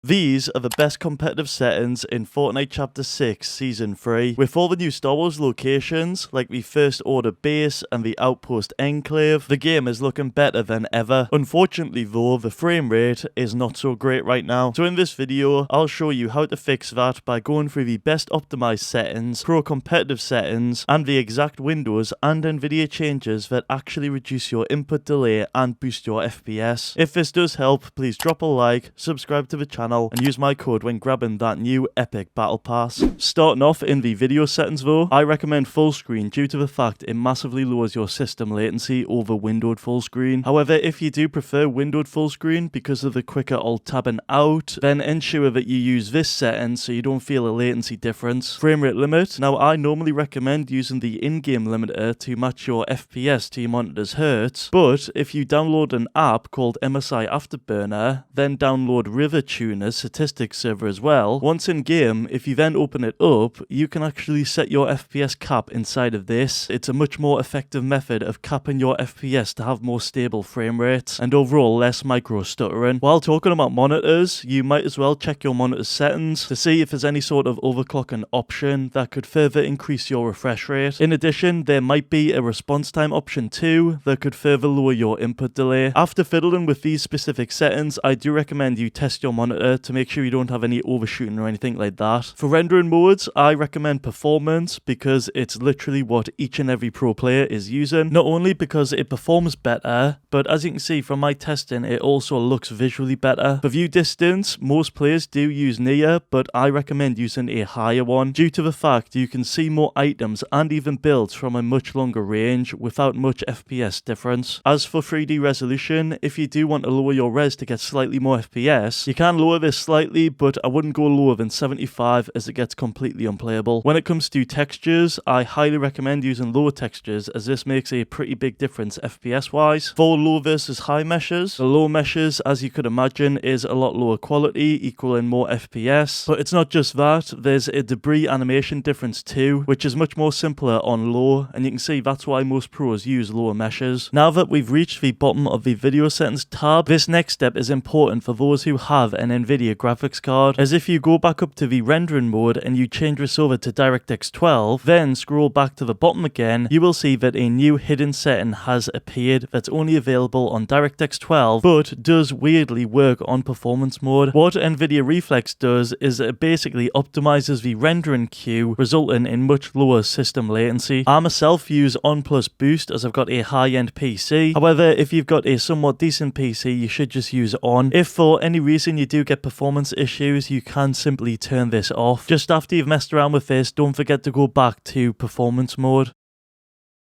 These are the best competitive settings in Fortnite Chapter 6 Season 3. With all the new Star Wars locations, like the First Order base and the Outpost Enclave, the game is looking better than ever. Unfortunately though, the frame rate is not so great right now. So in this video, I'll show you how to fix that by going through the best optimized settings, pro competitive settings, and the exact Windows and Nvidia changes that actually reduce your input delay and boost your FPS. If this does help, please drop a like, subscribe to the channel, and use my code when grabbing that new epic battle pass. Starting off in the video settings though, I recommend full screen due to the fact it massively lowers your system latency over windowed full screen. However, if you do prefer windowed full screen because of the quicker alt tabbing out, then ensure that you use this setting so you don't feel a latency difference. Frame rate limit. Now I normally recommend using the in-game limiter to match your FPS to your monitor's hertz, but if you download an app called MSI Afterburner, then download River Tuner's statistics server as well. Once in game, if you then open it up, you can actually set your FPS cap inside of this. It's a much more effective method of capping your FPS to have more stable frame rates and overall less micro stuttering. While talking about monitors, you might as well check your monitor settings to see if there's any sort of overclocking option that could further increase your refresh rate. In addition, there might be a response time option too that could further lower your input delay. After fiddling with these specific settings, I do recommend you test your monitor to make sure you don't have any overshooting or anything like that. For rendering modes, I recommend performance because it's literally what each and every pro player is using. Not only because it performs better, but as you can see from my testing, it also looks visually better. For view distance, most players do use near, but I recommend using a higher one due to the fact you can see more items and even builds from a much longer range without much FPS difference. As for 3D resolution, if you do want to lower your res to get slightly more FPS, you can lower this slightly, but I wouldn't go lower than 75 as it gets completely unplayable. When it comes to textures, I highly recommend using lower textures as this makes a pretty big difference FPS wise. For low versus high meshes, the low meshes, as you could imagine, is a lot lower quality, equaling more FPS. But it's not just that, there's a debris animation difference too, which is much more simpler on low, and you can see that's why most pros use lower meshes. Now that we've reached the bottom of the video settings tab, this next step is important for those who have an Nvidia graphics card, as if you go back up to the rendering mode and you change this over to DirectX 12, then scroll back to the bottom again, you will see that a new hidden setting has appeared that's only available on DirectX 12 but does weirdly work on performance mode. What Nvidia Reflex does is it basically optimizes the rendering queue, resulting in much lower system latency. I myself use On Plus Boost as I've got a high-end PC. However, if you've got a somewhat decent PC, you should just use On. If for any reason you do get performance issues, you can simply turn this off. Just after you've messed around with this, don't forget to go back to performance mode.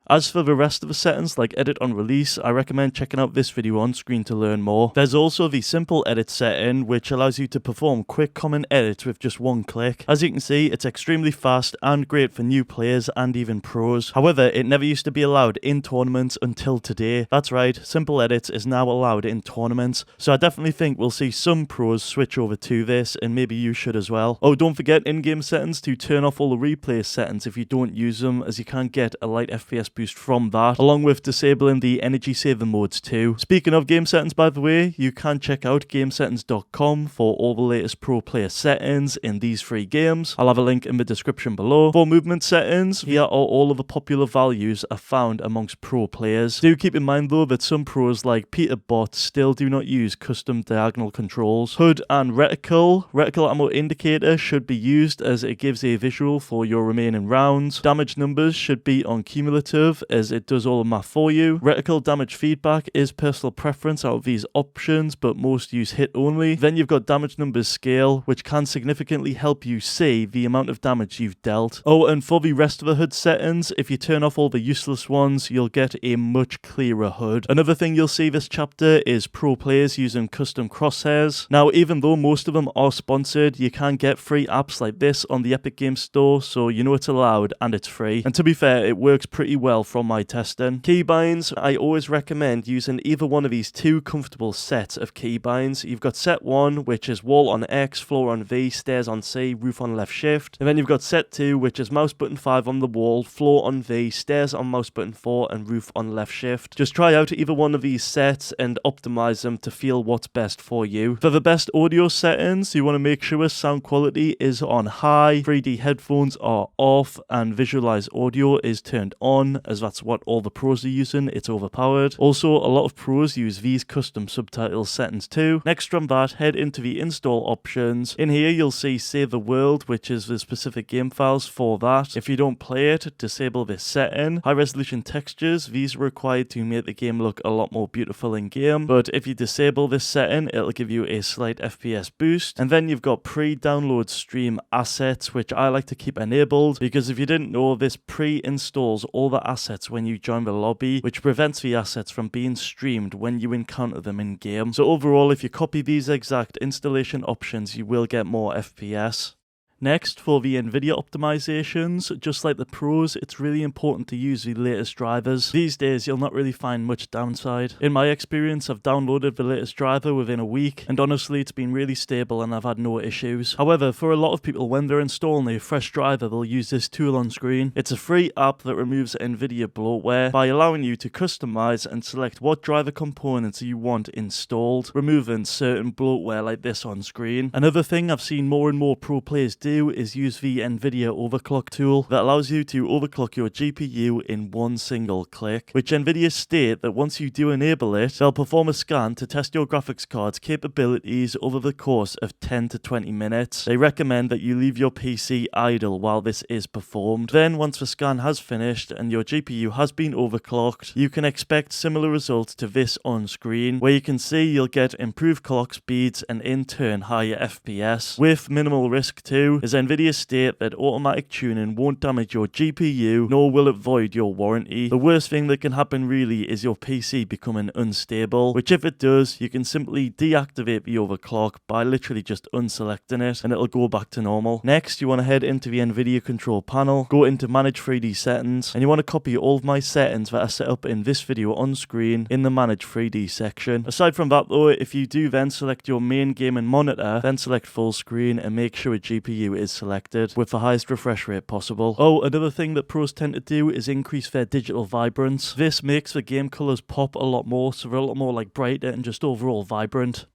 As for the rest of the settings like edit on release, I recommend checking out this video on screen to learn more. There's also the simple edit setting which allows you to perform quick common edits with just one click. As you can see, it's extremely fast and great for new players and even pros. However, it never used to be allowed in tournaments until today. That's right, simple edits is now allowed in tournaments, so I definitely think we'll see some pros switch over to this, and maybe you should as well. Oh, don't forget in-game settings to turn off all the replay settings if you don't use them, as you can get a light FPS boost from that, along with disabling the energy saving modes too. Speaking of game settings, by the way, you can check out gamesettings.com for all the latest pro player settings in these three games. I'll have a link in the description below. For movement settings, here are all of the popular values are found amongst pro players. Do keep in mind though that some pros like Peterbot still do not use custom diagonal controls. HUD and reticle ammo indicator should be used as it gives a visual for your remaining rounds. Damage numbers should be on cumulative as it does all the math for you. Reticle damage feedback is personal preference out of these options, but most use hit only. Then you've got damage numbers scale, which can significantly help you see the amount of damage you've dealt. Oh, and for the rest of the HUD settings, if you turn off all the useless ones, you'll get a much clearer HUD. Another thing you'll see this chapter is pro players using custom crosshairs. Now, even though most of them are sponsored, you can get free apps like this on the Epic Games Store, so you know it's allowed and it's free. And to be fair, it works pretty well well from my testing. Keybinds, I always recommend using either one of these two comfortable sets of keybinds. You've got set 1, which is wall on X, floor on V, stairs on C, roof on left shift. And then you've got set 2, which is mouse button 5 on the wall, floor on V, stairs on mouse button 4, and roof on left shift. Just try out either one of these sets and optimize them to feel what's best for you. For the best audio settings, you want to make sure sound quality is on high, 3D headphones are off, and visualize audio is turned on, as that's what all the pros are using. It's overpowered. Also, a lot of pros use these custom subtitle settings too. Next from that, head into the install options. In here, you'll see Save the World, which is the specific game files for that. If you don't play it, disable this setting. High resolution textures, these are required to make the game look a lot more beautiful in game, but if you disable this setting, it'll give you a slight FPS boost. And then you've got pre-download stream assets, which I like to keep enabled, because if you didn't know, this pre-installs all the assets when you join the lobby, which prevents the assets from being streamed when you encounter them in game. So overall, if you copy these exact installation options, you will get more FPS. Next, for the Nvidia Optimizations, just like the pros, it's really important to use the latest drivers. These days, you'll not really find much downside. In my experience, I've downloaded the latest driver within a week, and honestly, it's been really stable and I've had no issues. However, for a lot of people, when they're installing a fresh driver, they'll use this tool on screen. It's a free app that removes Nvidia bloatware by allowing you to customize and select what driver components you want installed, removing certain bloatware like this on screen. Another thing I've seen more and more pro players do is use the Nvidia overclock tool that allows you to overclock your GPU in one single click, which Nvidia state that once you do enable it, they'll perform a scan to test your graphics card's capabilities over the course of 10 to 20 minutes. They recommend that you leave your PC idle while this is performed. Then once the scan has finished and your GPU has been overclocked, you can expect similar results to this on screen, where you can see you'll get improved clock speeds and in turn higher FPS, with minimal risk too, as Nvidia state that automatic tuning won't damage your GPU, nor will it void your warranty. The worst thing that can happen really is your PC becoming unstable, which if it does, you can simply deactivate the overclock by literally just unselecting it, and it'll go back to normal. Next, you want to head into the Nvidia control panel, go into Manage 3D Settings, and you want to copy all of my settings that are set up in this video on screen in the Manage 3D section. Aside from that though, if you do then select your main gaming monitor, then select full screen and make sure a GPU is selected with the highest refresh rate possible. Oh, another thing that pros tend to do is increase their digital vibrance. This makes the game colors pop a lot more, so they're a lot more like brighter and just overall vibrant.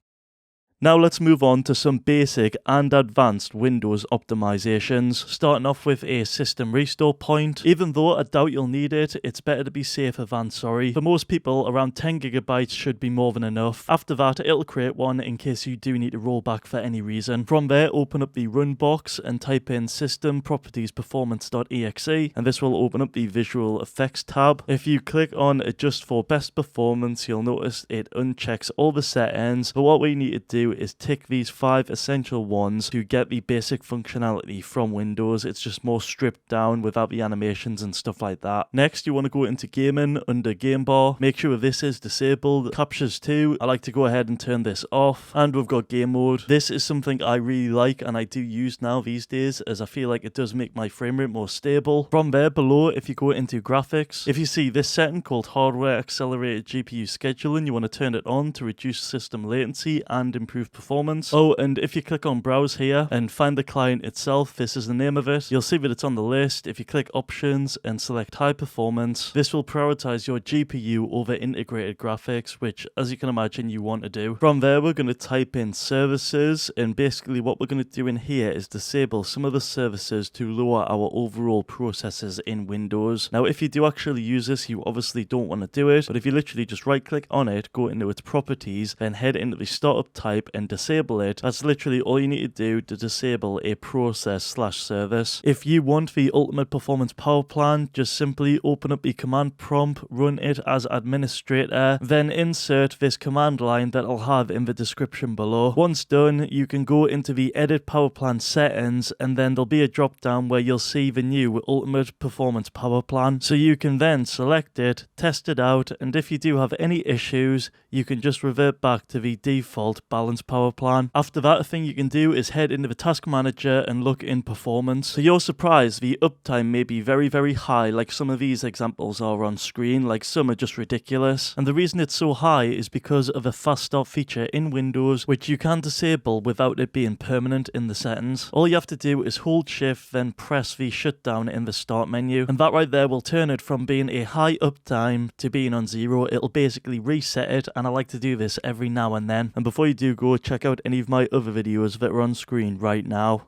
Now let's move on to some basic and advanced Windows optimizations, starting off with a system restore point. Even though I doubt you'll need it, it's better to be safer than sorry. For most people, around 10 gigabytes should be more than enough. After that, it'll create one in case you do need to roll back for any reason. From there, open up the run box and type in system properties performance.exe, and this will open up the visual effects tab. If you click on adjust for best performance, you'll notice it unchecks all the settings, but what we need to do is tick these 5 essential ones to get the basic functionality from Windows. It's just more stripped down without the animations and stuff like that. Next, you want to go into gaming under game bar. Make sure this is disabled. Captures too, I like to go ahead and turn this off. And we've got game mode. This is something I really like and I do use now these days, as I feel like it does make my frame rate more stable. From there below, if you go into graphics, if you see this setting called hardware accelerated GPU scheduling, you want to turn it on to reduce system latency and improve performance. Oh, and if you click on browse here and find the client itself, this is the name of it, you'll see that it's on the list. If you click options and select high performance, this will prioritize your GPU over integrated graphics, which as you can imagine you want to do. From there, we're going to type in services, and basically what we're going to do in here is disable some of the services to lower our overall processes in Windows. Now if you do actually use this, you obviously don't want to do it, but if you literally just right click on it, go into its properties, then head into the startup type and disable it, that's literally all you need to do to disable a process/service. If you want the ultimate performance power plan, just simply open up the command prompt, run it as administrator, then insert this command line that I'll have in the description below. Once done, you can go into the edit power plan settings, and then there'll be a drop down where you'll see the new ultimate performance power plan. So you can then select it, test it out, and if you do have any issues, you can just revert back to the default balance advanced power plan. After that, a thing you can do is head into the task manager and look in performance. To your surprise, the uptime may be very, very high, like some of these examples are on screen, like some are just ridiculous. And the reason it's so high is because of a fast start feature in Windows, which you can disable without it being permanent in the settings. All you have to do is hold shift, then press the shutdown in the start menu. And that right there will turn it from being a high uptime to being on 0. It'll basically reset it, and I like to do this every now and then. And before you do go, check out any of my other videos that are on screen right now.